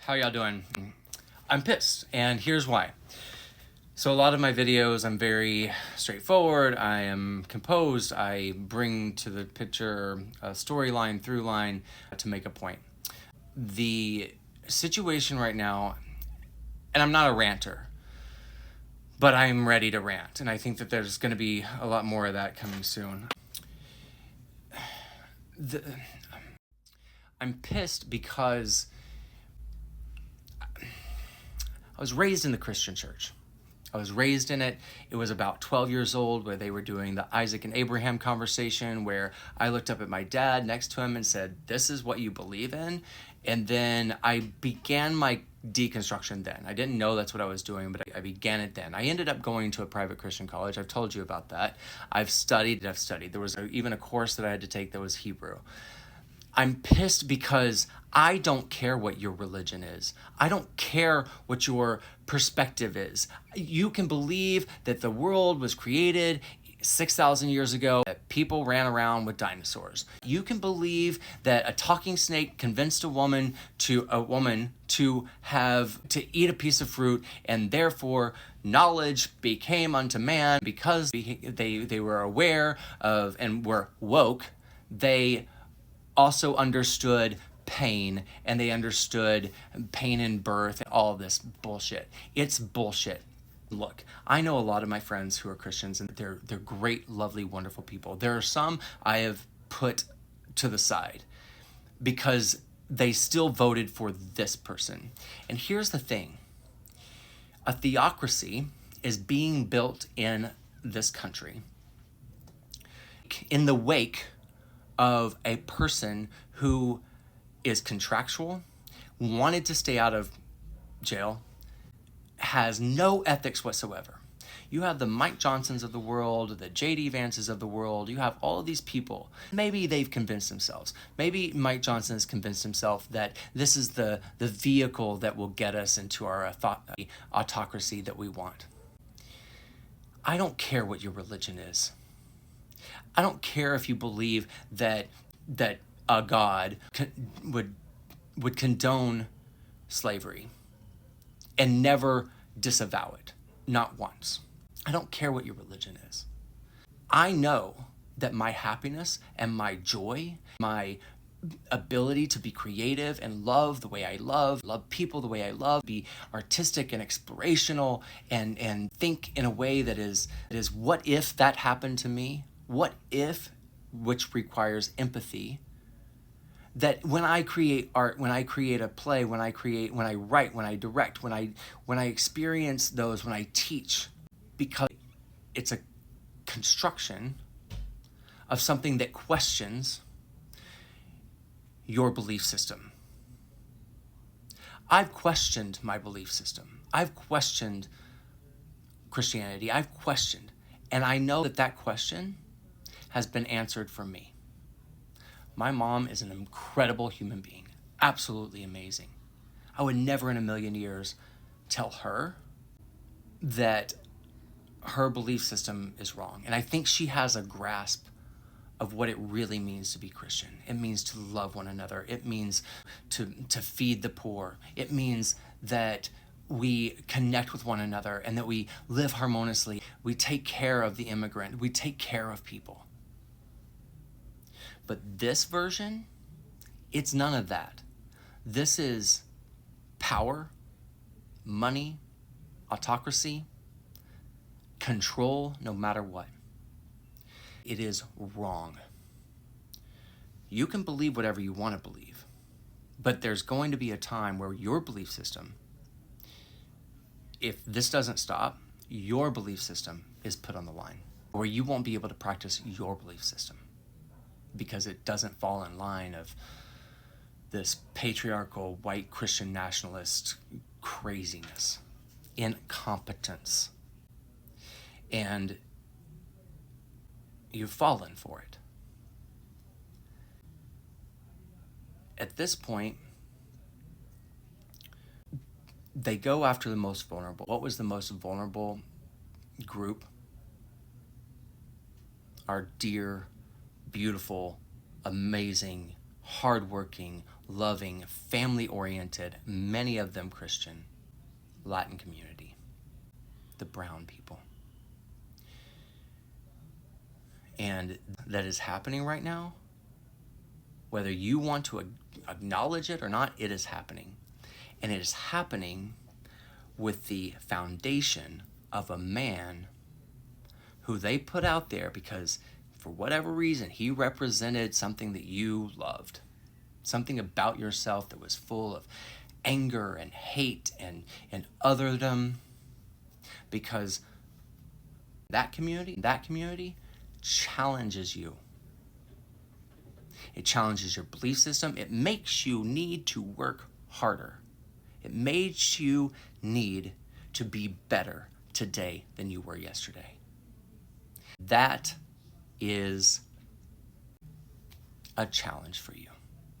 How y'all doing? I'm pissed, and here's why. So a lot of my videos, I'm very straightforward, I am composed, I bring to the picture a storyline, through line to make a point. The situation right now, and I'm not a ranter, but I'm ready to rant, and I think that there's going to be a lot more of that coming soon. I'm pissed because I was raised in the Christian church. I was raised in it. It was about 12 years old where they were doing the Isaac and Abraham conversation, where I looked up at my dad next to him and said, "This is what you believe in?" And then I began my deconstruction then. I didn't know that's what I was doing, but I began it then. I ended up going to a private Christian college. I've told you about that. I've studied. There was even a course that I had to take that was Hebrew. I'm pissed because I don't care what your religion is. I don't care what your perspective is. You can believe that the world was created 6,000 years ago, that people ran around with dinosaurs. You can believe that a talking snake convinced a woman to eat a piece of fruit, and therefore knowledge became unto man because they were aware of and were woke. They also understood pain, and they understood pain in birth and all this bullshit. It's bullshit. Look, I know a lot of my friends who are Christians, and they're great, lovely, wonderful people. There are some I have put to the side because they still voted for this person. And here's the thing. A theocracy is being built in this country in the wake of a person who is contractual, wanted to stay out of jail, has no ethics whatsoever. You have the Mike Johnsons of the world, the J.D. Vances of the world. You have all of these people. Maybe they've convinced themselves. Maybe Mike Johnson has convinced himself that this is the vehicle that will get us into our autocracy that we want. I don't care what your religion is. I don't care if you believe that a God would condone slavery and never disavow it, not once. I don't care what your religion is. I know that my happiness and my joy, my ability to be creative and love the way I love people the way I love, be artistic and explorational, and think in a way that is what if that happened to me? What if, which requires empathy, that when I create art, when I create a play, when I write, when I direct, when I experience those, when I teach, because it's a construction of something that questions your belief system. I've questioned my belief system. I've questioned Christianity. I've questioned, and I know that question has been answered for me. My mom is an incredible human being, absolutely amazing. I would never in a million years tell her that her belief system is wrong. And I think she has a grasp of what it really means to be Christian. It means to love one another. It means to feed the poor. It means that we connect with one another and that we live harmoniously. We take care of the immigrant. We take care of people. But this version, it's none of that. This is power, money, autocracy, control, no matter what. It is wrong. You can believe whatever you want to believe, but there's going to be a time where your belief system, if this doesn't stop, your belief system is put on the line, or you won't be able to practice your belief system because it doesn't fall in line of this patriarchal white Christian nationalist craziness, incompetence, and you've fallen for it. At this point, they go after the most vulnerable. What was the most vulnerable group? Our dear, beautiful, amazing, hardworking, loving, family-oriented, many of them Christian, Latin community, the brown people. And that is happening right now. Whether you want to acknowledge it or not, it is happening. And it is happening with the foundation of a man who they put out there because for whatever reason, he represented something that you loved. Something about yourself that was full of anger and hate and otherdom. Because that community challenges you. It challenges your belief system. It makes you need to work harder. It makes you need to be better today than you were yesterday. That is a challenge for you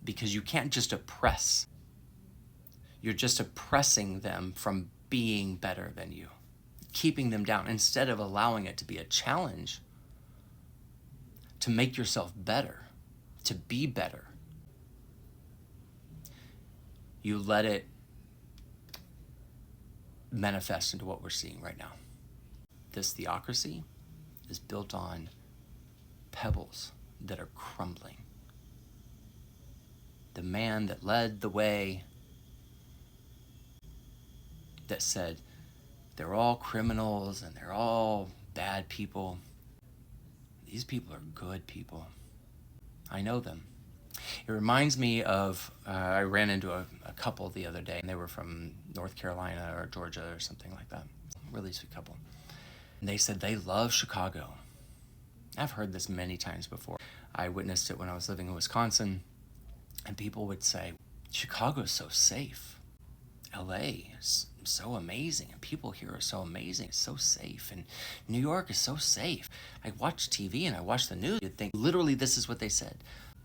because you can't just oppress. You're just oppressing them from being better than you, keeping them down instead of allowing it to be a challenge to make yourself better, to be better. You let it manifest into what we're seeing right now. This theocracy is built on pebbles that are crumbling. The man that led the way, that said they're all criminals and they're all bad people. These people are good people. I know them. It reminds me of, I ran into a couple the other day, and they were from North Carolina or Georgia or something like that. Really sweet couple. And they said they love Chicago. I've heard this many times before. I witnessed it when I was living in Wisconsin, and people would say, Chicago's so safe. LA is so amazing, and people here are so amazing. It's so safe, and New York is so safe. I watch TV and I watch the news. You'd think, literally, this is what they said.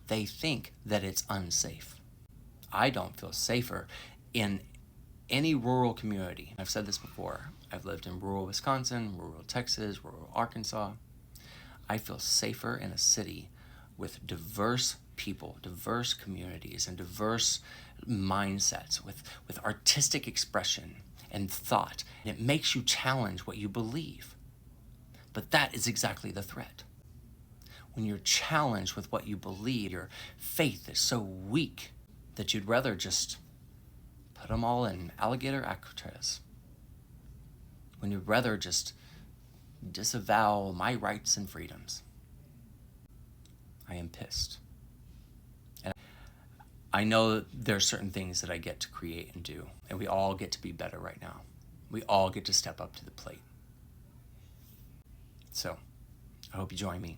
They think that it's unsafe. I don't feel safer in any rural community. I've said this before. I've lived in rural Wisconsin, rural Texas, rural Arkansas. I feel safer in a city with diverse people, diverse communities, and diverse mindsets, with artistic expression and thought. And it makes you challenge what you believe. But that is exactly the threat. When you're challenged with what you believe, your faith is so weak that you'd rather just put them all in alligator Alcatraz. When you'd rather just disavow my rights and freedoms. I am pissed. And I know there are certain things that I get to create and do, and we all get to be better right now. We all get to step up to the plate. So, I hope you join me.